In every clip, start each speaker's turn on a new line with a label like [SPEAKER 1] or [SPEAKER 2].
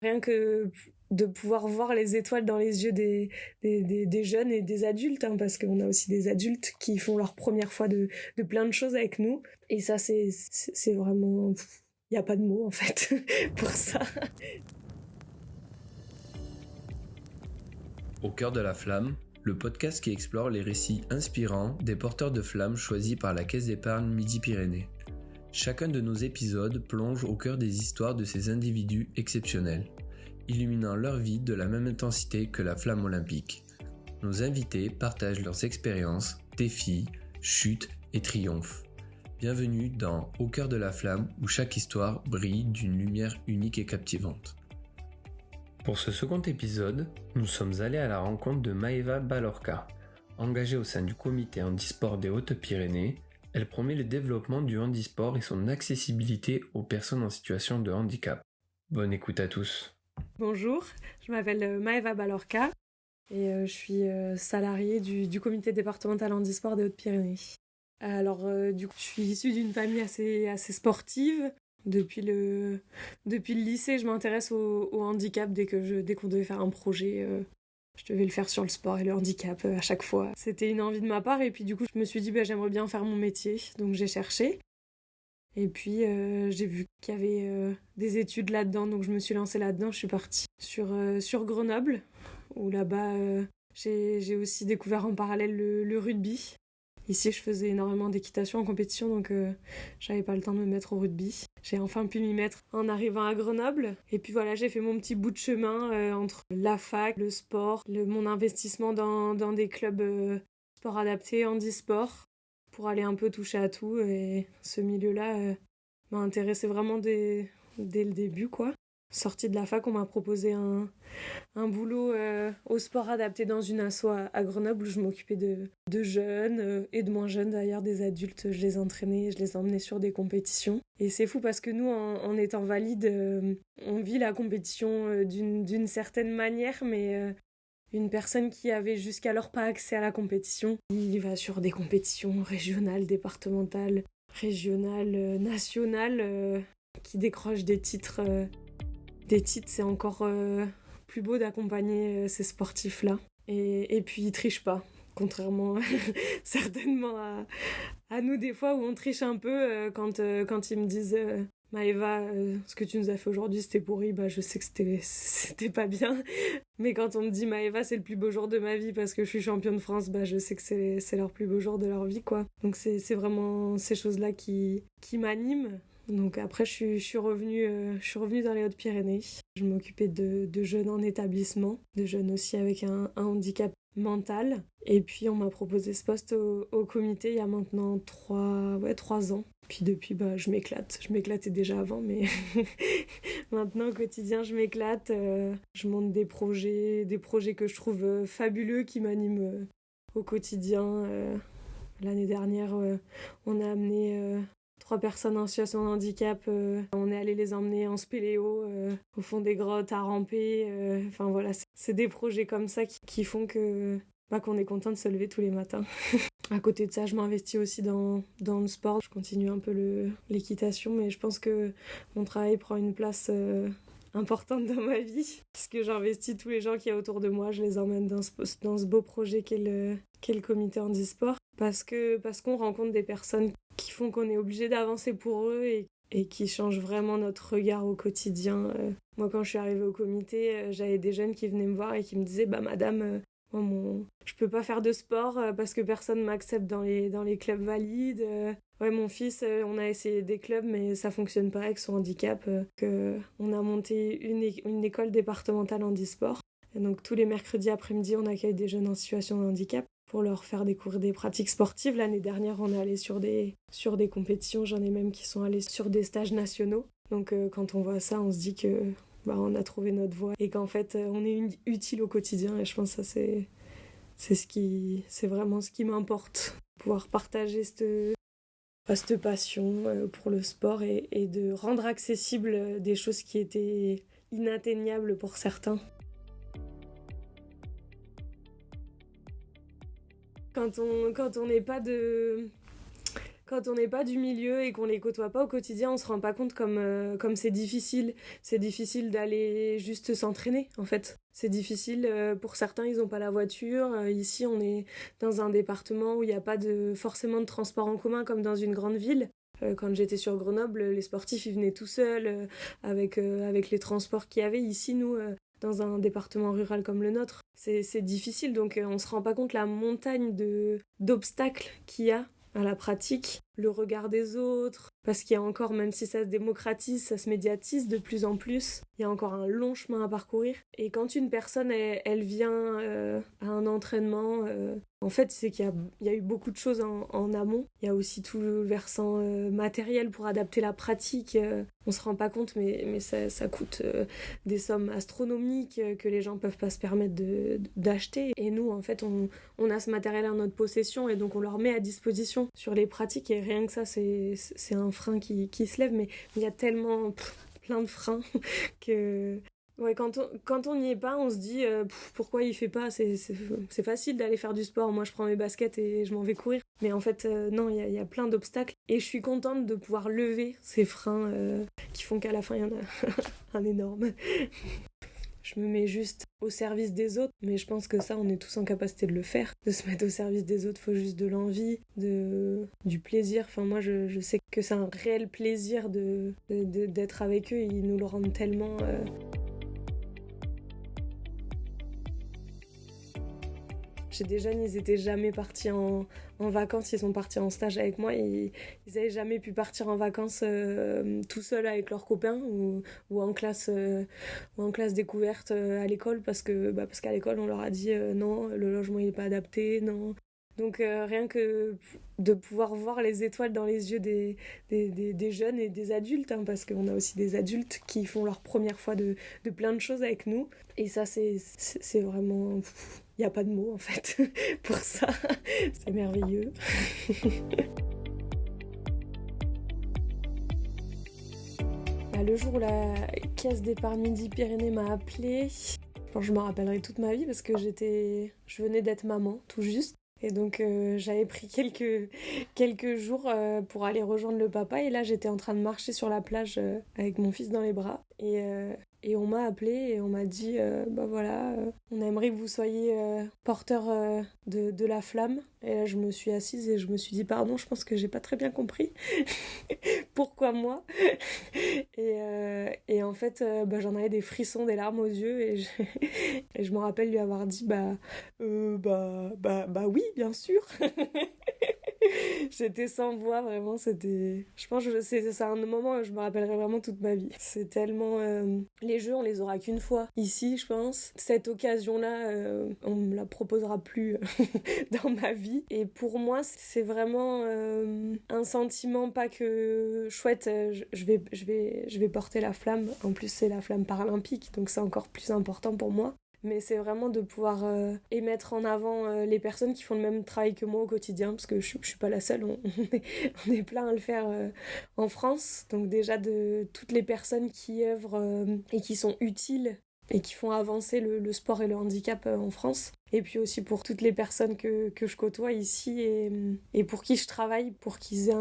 [SPEAKER 1] Rien que de pouvoir voir les étoiles dans les yeux des jeunes et des adultes, hein, parce qu'on a aussi des adultes qui font leur première fois de plein de choses avec nous. Et ça, c'est vraiment... Il n'y a pas de mots, en fait, pour ça.
[SPEAKER 2] Au cœur de la flamme, le podcast qui explore les récits inspirants des porteurs de flammes choisis par la Caisse d'épargne Midi-Pyrénées. Chacun de nos épisodes plonge au cœur des histoires de ces individus exceptionnels, illuminant leur vie de la même intensité que la flamme olympique. Nos invités partagent leurs expériences, défis, chutes et triomphes. Bienvenue dans Au cœur de la flamme où chaque histoire brille d'une lumière unique et captivante. Pour ce second épisode, nous sommes allés à la rencontre de Maeva Balorca. Engagée au sein du comité handisport des Hautes-Pyrénées, elle promet le développement du handisport et son accessibilité aux personnes en situation de handicap. Bonne écoute à tous.
[SPEAKER 1] Bonjour, je m'appelle Maeva Balorca et je suis salariée du comité départemental handisport des Hautes-Pyrénées. Alors du coup, je suis issue d'une famille assez sportive. Depuis le lycée, je m'intéresse au handicap dès qu'on devait faire un projet. Je devais le faire sur le sport et le handicap à chaque fois. C'était une envie de ma part et puis du coup, je me suis dit j'aimerais bien faire mon métier. Donc j'ai cherché. Et puis j'ai vu qu'il y avait des études là-dedans, donc je me suis lancée là-dedans. Je suis partie sur Grenoble, où là-bas j'ai aussi découvert en parallèle le rugby. Ici, je faisais énormément d'équitation en compétition, donc j'avais pas le temps de me mettre au rugby. J'ai enfin pu m'y mettre en arrivant à Grenoble. Et puis voilà, j'ai fait mon petit bout de chemin entre la fac, le sport, mon investissement dans des clubs sport adapté, handisport, pour aller un peu toucher à tout. Et ce milieu-là m'a intéressée vraiment dès le début, quoi. Sortie de la fac, on m'a proposé un boulot au sport adapté dans une asso à Grenoble où je m'occupais de jeunes et de moins jeunes d'ailleurs, des adultes. Je les entraînais, je les emmenais sur des compétitions. Et c'est fou parce que nous, en étant valides, on vit la compétition d'une certaine manière, mais une personne qui avait jusqu'alors pas accès à la compétition, il va sur des compétitions régionales, départementales, régionales, nationales, qui décrochent des titres. Des titres, c'est encore plus beau d'accompagner ces sportifs-là. Et puis, ils trichent pas, contrairement certainement à nous, des fois, où on triche un peu quand ils me disent Maëva, ce que tu nous as fait aujourd'hui, c'était pourri, je sais que c'était pas bien. Mais quand on me dit Maëva, c'est le plus beau jour de ma vie parce que je suis championne de France, je sais que c'est leur plus beau jour de leur vie, quoi. Donc, c'est vraiment ces choses-là qui m'animent. Donc après, je suis revenue dans les Hautes-Pyrénées. Je m'occupais de jeunes en établissement, de jeunes aussi avec un handicap mental. Et puis on m'a proposé ce poste au comité il y a maintenant 3 ans. Puis depuis, je m'éclate. Je m'éclatais déjà avant, mais maintenant au quotidien, je m'éclate. Je monte des projets que je trouve fabuleux, qui m'animent au quotidien. L'année dernière, on a amené 3 personnes en situation de handicap. On est allé les emmener en spéléo au fond des grottes, à ramper. Enfin voilà, c'est des projets comme ça qui font qu'on est content de se lever tous les matins. À côté de ça, je m'investis aussi dans le sport. Je continue un peu l'équitation, mais je pense que mon travail prend une place importante dans ma vie, puisque j'investis tous les gens qu'il y a autour de moi. Je les emmène dans ce beau projet qu'est le comité handisport, parce qu'on rencontre des personnes qui font qu'on est obligé d'avancer pour eux et qui changent vraiment notre regard au quotidien. Moi, quand je suis arrivée au comité, j'avais des jeunes qui venaient me voir et qui me disaient madame, je peux pas faire de sport parce que personne m'accepte dans les clubs valides. Mon fils, on a essayé des clubs, mais ça fonctionne pas avec son handicap. On a monté une école départementale handisport. Et donc tous les mercredis après-midi, on accueille des jeunes en situation de handicap pour leur faire découvrir des pratiques sportives. L'année dernière, on est allé sur des compétitions. J'en ai même qui sont allés sur des stages nationaux. Donc quand on voit ça, on se dit que on a trouvé notre voie et qu'en fait, on est utile au quotidien. Et je pense que ça, c'est vraiment ce qui m'importe. Pouvoir partager cette passion pour le sport et de rendre accessible des choses qui étaient inatteignables pour certains. Quand on n'est pas Quand on n'est pas du milieu et qu'on les côtoie pas au quotidien, on se rend pas compte comme c'est difficile. C'est difficile d'aller juste s'entraîner, en fait. C'est difficile, pour certains, ils ont pas la voiture. Ici, on est dans un département où il n'y a pas forcément de transport en commun comme dans une grande ville. Quand j'étais sur Grenoble, les sportifs, ils venaient tout seuls, avec les transports qu'il y avait. Ici, nous, dans un département rural comme le nôtre, c'est difficile. Donc, on se rend pas compte la montagne d'obstacles qu'il y a à la pratique, le regard des autres, parce qu'il y a encore, même si ça se démocratise, ça se médiatise de plus en plus, il y a encore un long chemin à parcourir. Et quand une personne, elle vient à un entraînement, en fait, c'est qu'il y a eu beaucoup de choses en amont. Il y a aussi tout le versant matériel pour adapter la pratique. On se rend pas compte, mais ça coûte des sommes astronomiques que les gens peuvent pas se permettre d'acheter. Et nous, en fait, on a ce matériel à notre possession et donc on leur met à disposition sur les pratiques. Et rien que ça, c'est un frein qui se lève. Mais il y a tellement plein de freins que... Ouais, quand on n'y est pas, on se dit pourquoi il fait pas, c'est facile d'aller faire du sport, moi je prends mes baskets et je m'en vais courir. Mais en fait, non, il y a plein d'obstacles et je suis contente de pouvoir lever ces freins qui font qu'à la fin il y en a un énorme. Je me mets juste au service des autres, mais je pense que ça, on est tous en capacité de le faire. De se mettre au service des autres, faut juste de l'envie, du plaisir. Enfin, moi, je sais que c'est un réel plaisir d'être avec eux, ils nous le rendent tellement... Chez des jeunes, ils étaient jamais partis en vacances, ils sont partis en stage avec moi et ils avaient jamais pu partir en vacances tout seuls avec leurs copains ou en classe découverte à l'école parce qu'à l'école on leur a dit non, le logement il est pas adapté, non. Donc rien que de pouvoir voir les étoiles dans les yeux des jeunes et des adultes, hein, parce qu'on a aussi des adultes qui font leur première fois de plein de choses avec nous. Et ça, c'est vraiment... Il n'y a pas de mots, en fait, pour ça. C'est merveilleux. Le jour où la caisse d'épargne Midi-Pyrénées m'a appelée, je m'en rappellerai toute ma vie parce que je venais d'être maman, tout juste. Et donc j'avais pris quelques jours pour aller rejoindre le papa et là j'étais en train de marcher sur la plage avec mon fils dans les bras et on m'a appelée et on m'a dit on aimerait que vous soyez porteur de la flamme. Et là je me suis assise et je me suis dit pardon, je pense que j'ai pas très bien compris pourquoi moi. Et en fait j'en avais des frissons, des larmes aux yeux et je me rappelle lui avoir dit oui, bien sûr. J'étais sans voix, vraiment, c'était... Je pense que c'est un moment où je me rappellerai vraiment toute ma vie. C'est tellement... Les jeux, on les aura qu'une fois. Ici, je pense, cette occasion-là, on me la proposera plus dans ma vie. Et pour moi, c'est vraiment un sentiment pas que chouette. Je vais porter la flamme. En plus, c'est la flamme paralympique, donc c'est encore plus important pour moi. Mais c'est vraiment de pouvoir et mettre en avant les personnes qui font le même travail que moi au quotidien, parce que je suis pas la seule, on est plein à le faire en France. Donc déjà de toutes les personnes qui œuvrent et qui sont utiles et qui font avancer le sport et le handicap en France. Et puis aussi pour toutes les personnes que je côtoie ici et pour qui je travaille, pour qu'ils aient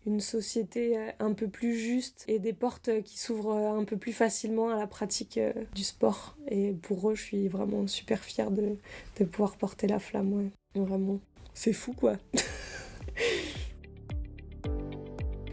[SPEAKER 1] une société un peu plus juste et des portes qui s'ouvrent un peu plus facilement à la pratique du sport. Et pour eux, je suis vraiment super fière de pouvoir porter la flamme, ouais. Vraiment. C'est fou, quoi.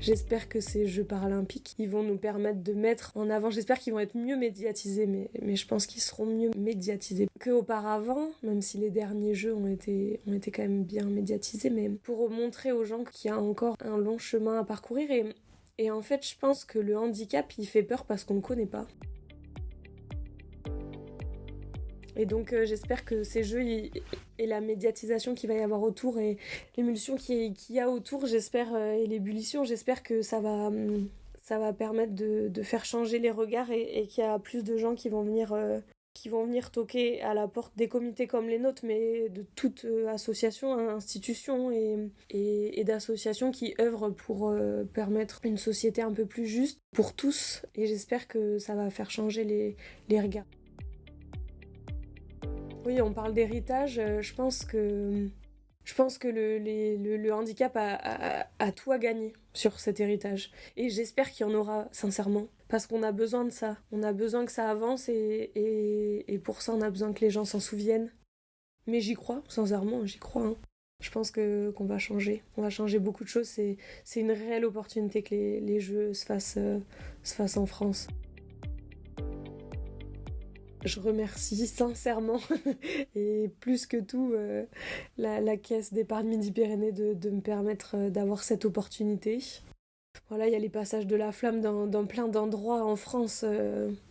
[SPEAKER 1] J'espère que ces Jeux paralympiques, ils vont nous permettre de mettre en avant, j'espère qu'ils vont être mieux médiatisés, mais je pense qu'ils seront mieux médiatisés qu'auparavant, même si les derniers Jeux ont été quand même bien médiatisés, mais pour montrer aux gens qu'il y a encore un long chemin à parcourir. Et en fait, je pense que le handicap, il fait peur parce qu'on ne le connaît pas. Et donc j'espère que ces jeux et la médiatisation qu'il va y avoir autour et l'émulsion qu'il y a autour, j'espère, et l'ébullition, j'espère que ça va permettre de faire changer les regards et qu'il y a plus de gens qui vont venir toquer à la porte des comités comme les nôtres, mais de toute association, institution et d'associations qui œuvrent pour permettre une société un peu plus juste pour tous. Et j'espère que ça va faire changer les regards. Oui, on parle d'héritage, je pense que Je pense que le handicap a tout à gagner sur cet héritage. Et j'espère qu'il y en aura, sincèrement. Parce qu'on a besoin de ça. On a besoin que ça avance et pour ça, on a besoin que les gens s'en souviennent. Mais j'y crois, sincèrement, j'y crois. Hein. Je pense qu'on va changer. On va changer beaucoup de choses. C'est une réelle opportunité que les Jeux se fassent en France. Je remercie sincèrement et plus que tout la Caisse d'épargne Midi-Pyrénées de me permettre d'avoir cette opportunité. Voilà, il y a les passages de la flamme dans plein d'endroits en France.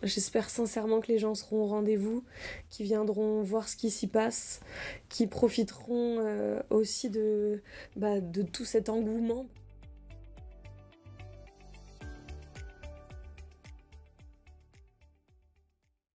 [SPEAKER 1] J'espère sincèrement que les gens seront au rendez-vous, qui viendront voir ce qui s'y passe, qui profiteront aussi de tout cet engouement.